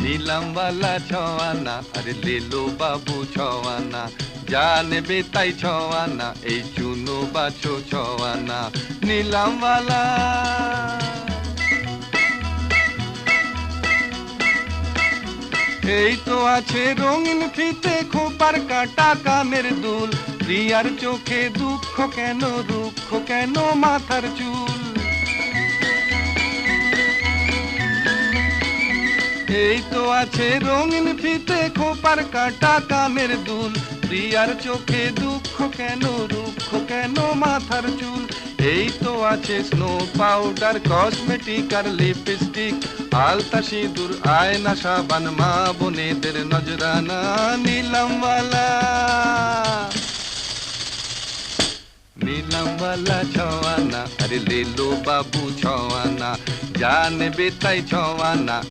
নীলামওয়ালা ছওয়ানা, আরে লে লো বাবু ছওয়ানা, যা নেবে তাই ছওয়ানা, এই চুনো বাছো ছওয়ানা। নীলামওয়ালা এই তো আছে রঙিন ফিতে, খোপার কাটা কানের দুল, প্রিয়ার চোখে দুঃখ কেন, দুঃখ কেন মাথার চুল। এই তো আছে রঙিন ফিতে, খোপার কাটা কানের দুল, প্রিয়ার চোখে দুঃখ কেন, দুঃখ কেন মাথার চুল। এই তো আছে স্নো পাউডার, কসমেটিক আর লিপস্টিক, আলতা সিঁদুর, আয়না সাবান, মা বোনেদের নজরানা। নীলামওয়ালা নীলামওয়ালা ছওয়ানা, আরে লে লো বাবু ছওয়ানা, যা নেবে তাই ছওয়ানা।